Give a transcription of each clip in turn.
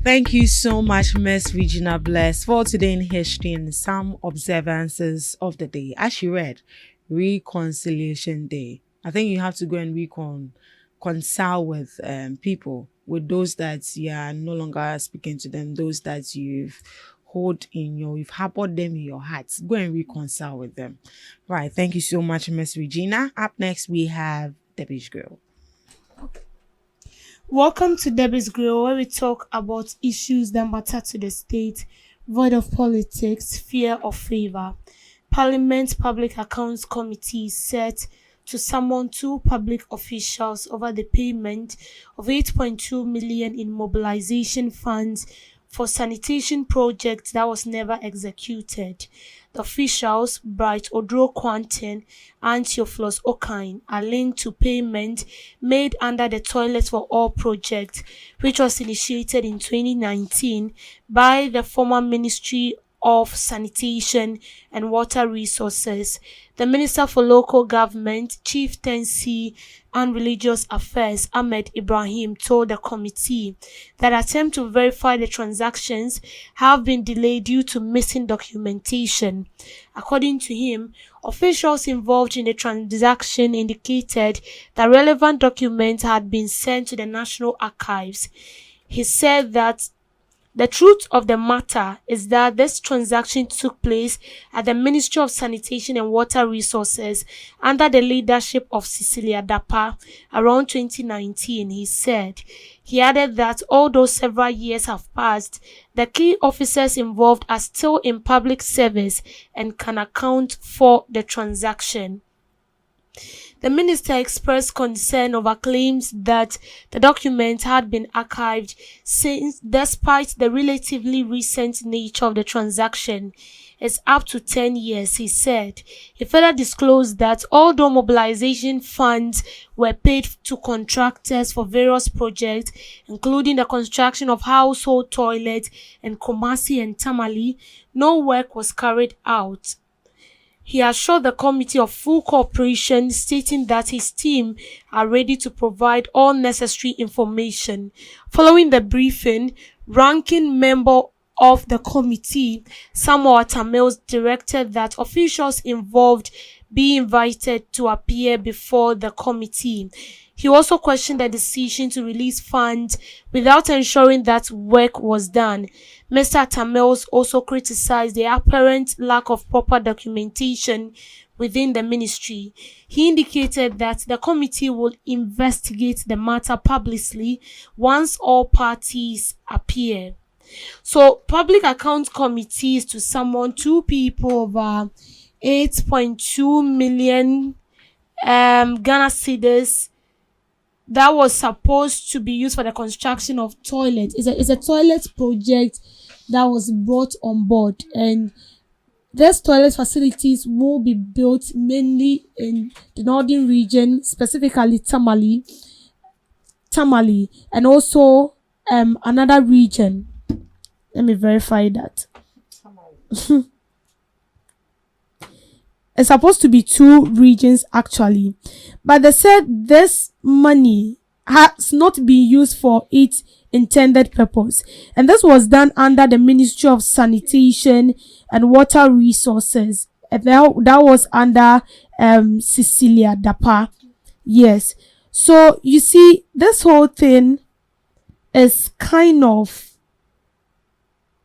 Thank you so much, Miss Regina Bless, for today in history and some observances of the day. As she read, Reconciliation Day. I think you have to go and reconcile with people, with those that you are no longer speaking to them, those that you've harbored them in your heart. Go and reconcile with them. Right. Thank you so much, Miss Regina. Up next, we have the Beach Girl. Welcome to Debbie's Grill, where we talk about issues that matter to the state, void of politics, fear of favor. Parliament Public Accounts Committee is set to summon two public officials over the payment of 8.2 million in mobilization funds for sanitation project that was never executed. The officials, Bright Odro Quanten and Theophilus Okine, are linked to payment made under the Toilet for All project, which was initiated in 2019 by the former Ministry of Sanitation and Water Resources. The Minister for Local Government, Chieftaincy and Religious Affairs, Ahmed Ibrahim, told the committee that attempts to verify the transactions have been delayed due to missing documentation. According to him, officials involved in the transaction indicated that relevant documents had been sent to the National Archives. He said that the truth of the matter is that this transaction took place at the Ministry of Sanitation and Water Resources under the leadership of Cecilia Dapa around 2019, he said. He added that although several years have passed, the key officers involved are still in public service and can account for the transaction. The minister expressed concern over claims that the document had been archived since, despite the relatively recent nature of the transaction, is up to 10 years, he said. He further disclosed that although mobilization funds were paid to contractors for various projects, including the construction of household toilets in Kumasi and Tamale, no work was carried out. He assured the committee of full cooperation, stating that his team are ready to provide all necessary information. Following the briefing, ranking member of the committee, Samuel Tamils, directed that officials involved be invited to appear before the committee. He also questioned the decision to release funds without ensuring that work was done. Mr. Tamils also criticized the apparent lack of proper documentation within the ministry. He indicated that the committee will investigate the matter publicly once all parties appear. So, Public Accounts Committee is to summon two people over 8.2 million Ghana cedis that was supposed to be used for the construction of toilets. It's a toilet project that was brought on board, and these toilet facilities will be built mainly in the northern region, specifically Tamale, and also another region. Let me verify that. It's supposed to be two regions actually, but they said this money has not been used for its intended purpose, and this was done under the Ministry of Sanitation and Water Resources, and that was under Cecilia Dapa. Yes, so you see, this whole thing is kind of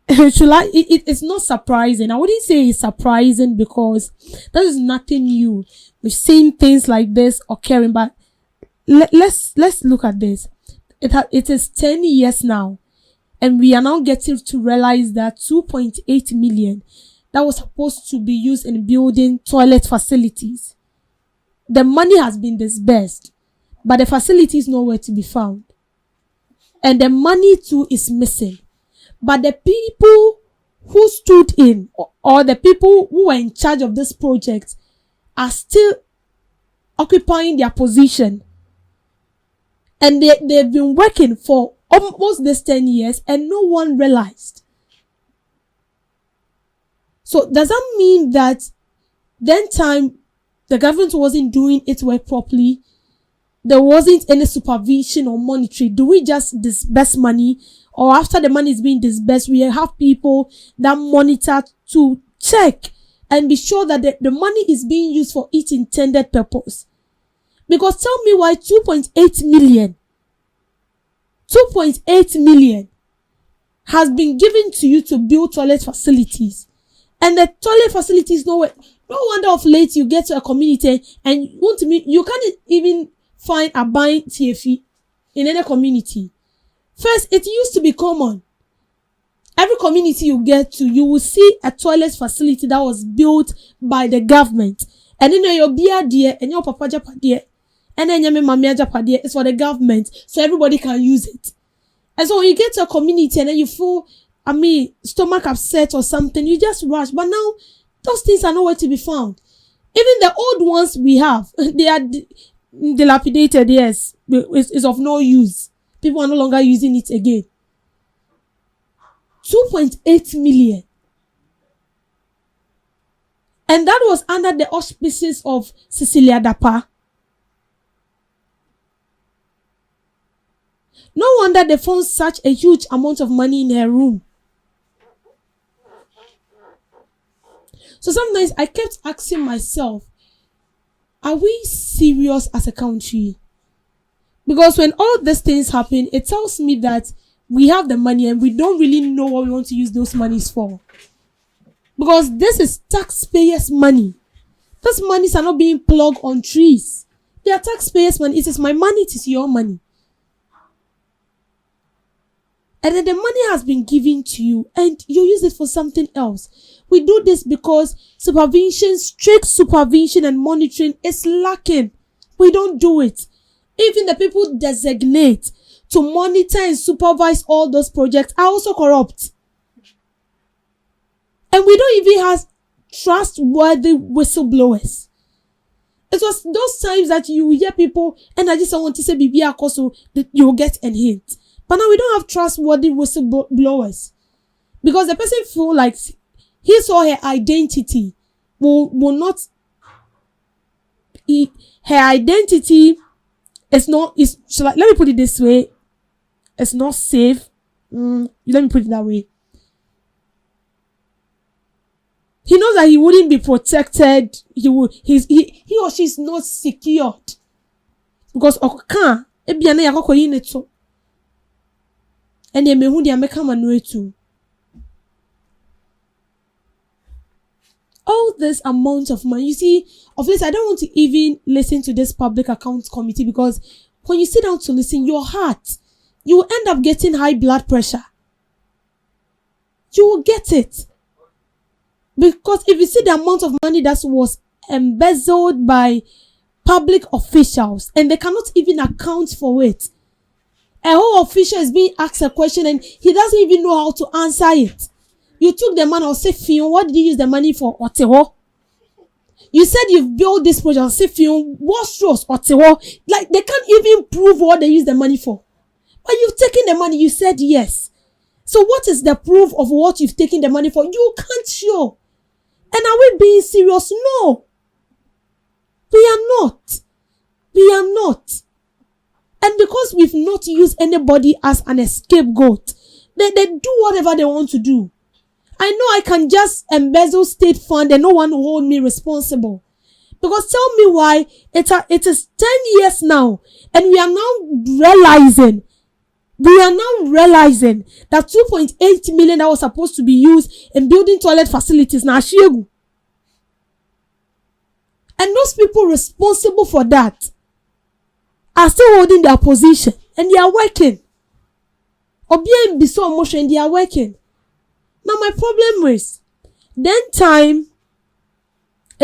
it's not surprising. I wouldn't say it's surprising because there is nothing new. We've seen things like this occurring, but let's look at this. It is 10 years now, and we are now getting to realize that 2.8 million that was supposed to be used in building toilet facilities, the money has been disbursed, but the facility is nowhere to be found, and the money too is missing. But the people who stood in, or the people who were in charge of this project, are still occupying their position. And they've been working for almost this 10 years and no one realized. So does that mean that then time the government wasn't doing its work properly? There wasn't any supervision or monitoring? Do we just disburse money or after the money is being disbursed, we have people that monitor to check and be sure that the money is being used for its intended purpose. Because tell me why 2.8 million has been given to you to build toilet facilities, and the toilet facilities nowhere. No wonder of late you get to a community and you can't even find a buying TFE in any community. First, it used to be common. Every community you get to, you will see a toilet facility that was built by the government. And then your beer dear and your papa japa dear, and then your mamma japa dear is for the government, so everybody can use it. And so when you get to a community and then you feel, stomach upset or something, you just rush. But now, those things are nowhere to be found. Even the old ones we have, they are dilapidated, yes. It's of no use. People are no longer using it again. 2.8 million. And that was under the auspices of Cecilia Dapa. No wonder they found such a huge amount of money in her room. So sometimes I kept asking myself, are we serious as a country? Because when all these things happen, it tells me that we have the money and we don't really know what we want to use those monies for. Because this is taxpayers' money. Those monies are not being plugged on trees. They are taxpayers' money. It is my money, it is your money. And then the money has been given to you and you use it for something else. We do this because strict supervision and monitoring is lacking. We don't do it. Even the people designate to monitor and supervise all those projects are also corrupt. And we don't even have trustworthy whistleblowers. It was those times that you hear people, and I just want to say, so that you will get a hint. But now we don't have trustworthy whistleblowers. Because the person feel like his or her identity will not, her identity is not, let me put it this way, it's not safe. Let me put it that way. He knows that he wouldn't be protected. He or she is not secured. Because and they may too. All this amount of money, you see, of late I don't want to even listen to this public accounts committee, because when you sit down to listen, your heart, you will end up getting high blood pressure. You will get it. Because if you see the amount of money that was embezzled by public officials and they cannot even account for it. A whole official is being asked a question and he doesn't even know how to answer it. You took the money, or say, Fion, what did you use the money for? Otewo. You said you've built this project. Say, Fion, what shows Otewo? Like, they can't even prove what they use the money for. But you've taken the money, you said yes. So what is the proof of what you've taken the money for? You can't show. And are we being serious? No. We are not. We are not. And because we've not used anybody as an scapegoat, they do whatever they want to do. I know I can just embezzle state fund and no one will hold me responsible. Because tell me why it is 10 years now and we are now realizing that 2.8 million that was supposed to be used in building toilet facilities now. And those people responsible for that are still holding their position and they are working. Or being so emotional and they are working. Now my problem is, it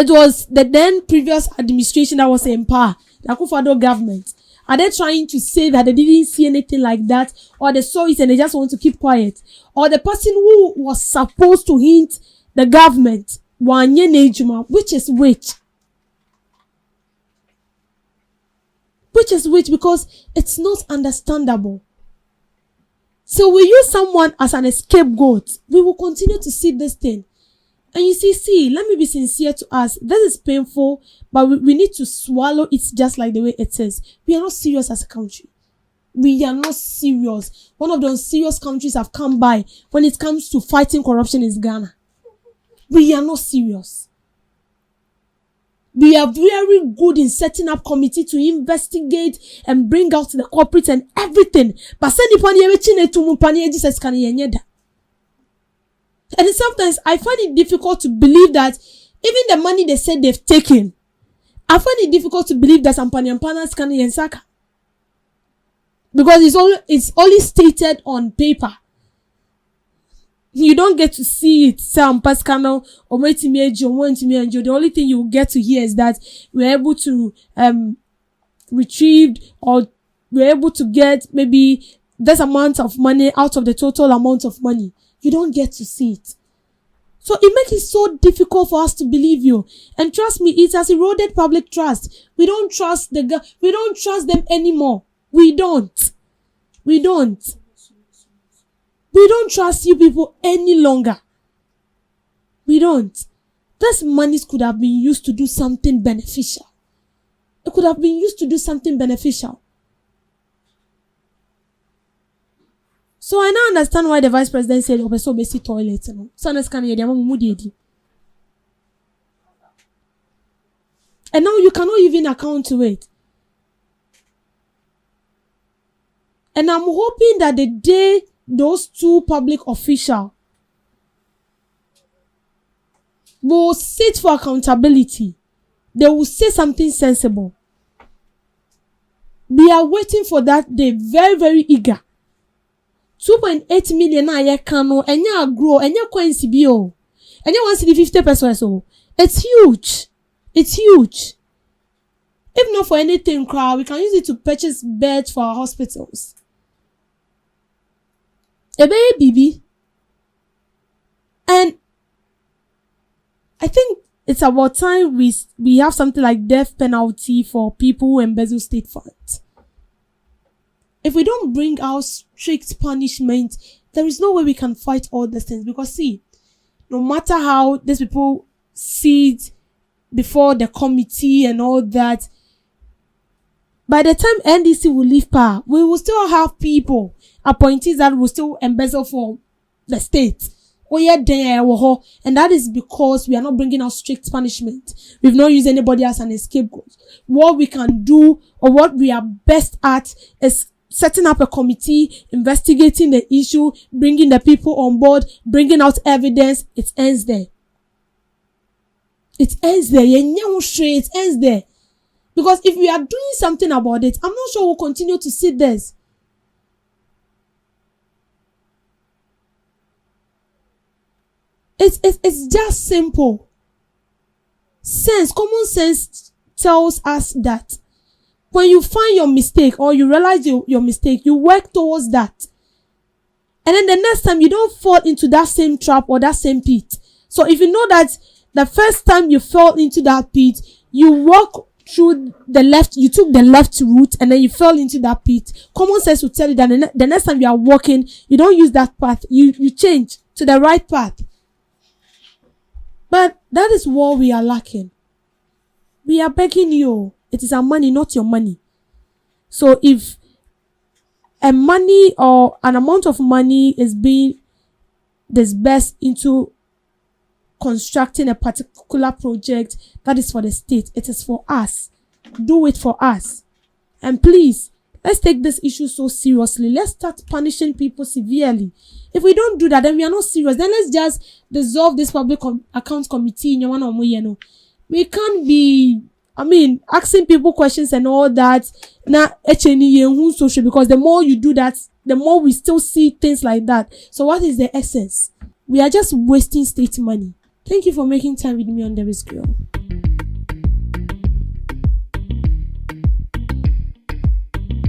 was the then previous administration that was in power, the Akufo-Addo government. Are they trying to say that they didn't see anything like that, or they saw it and they just want to keep quiet? Or the person who was supposed to hint the government, which is which? Which is which? Because it's not understandable. So we use someone as an scapegoat. We will continue to see this thing. And you see, let me be sincere to us. This is painful, but we need to swallow it just like the way it is. We are not serious as a country. We are not serious. One of the unserious countries have come by when it comes to fighting corruption is Ghana. We are not serious. We are very good in setting up committee to investigate and bring out the culprits and everything. But and sometimes I find it difficult to believe that even the money they said they've taken, I find it difficult to believe that some Panyampanas can yensaka. Because it's only stated on paper. You don't get to see it. Some Pascano or the only thing you get to hear is that we're able to retrieve or we're able to get maybe this amount of money out of the total amount of money. You don't get to see it. So it makes it so difficult for us to believe you. And trust me, it has eroded public trust. We don't trust we don't trust them anymore. We don't. We don't trust you people any longer. We don't. This money could have been used to do something beneficial. It could have been used to do something beneficial. So I now understand why the vice president said, "Oh, so basic toilet." So let's come here. And now you cannot even account to it. And I'm hoping that the day those two public officials will sit for accountability, they will say something sensible. We are waiting for that day, very, very eager. 2.8 million na kano, enya grow, enya coins bio, enya 150 pesos. It's huge. It's huge. If not for anything, we can use it to purchase beds for our hospitals. Ebe Bibi. And I think it's about time we have something like death penalty for people who embezzle state funds. If we don't bring out strict punishment, there is no way we can fight all these things. Because see, no matter how these people sit before the committee and all that, by the time NDC will leave power, we will still have people, appointees that will still embezzle for the state. And that is because we are not bringing out strict punishment. We've not used anybody as an scapegoat. What we can do, or what we are best at, is setting up a committee, investigating the issue, bringing the people on board, bringing out evidence. It ends there. It ends there. It ends there. Because if we are doing something about it, I'm not sure we'll continue to see this. It's just simple. Common sense tells us that when you find your mistake or you realize your mistake, you work towards that. And then the next time you don't fall into that same trap or that same pit. So if you know that the first time you fell into that pit, you walk through the left, you took the left route and then you fell into that pit. Common sense will tell you that the next time you are walking, you don't use that path. You change to the right path. But that is what we are lacking. We are begging you. It is our money, not your money. So if a money or an amount of money is being disbursed into constructing a particular project that is for the state, it is for us. Do it for us. And please, let's take this issue so seriously. Let's start punishing people severely. If we don't do that, then we are not serious. Then let's just dissolve this public accounts committee. We can't be, asking people questions and all that. Because the more you do that, the more we still see things like that. So what is the essence? We are just wasting state money. Thank you for making time with me on the Risk Girl.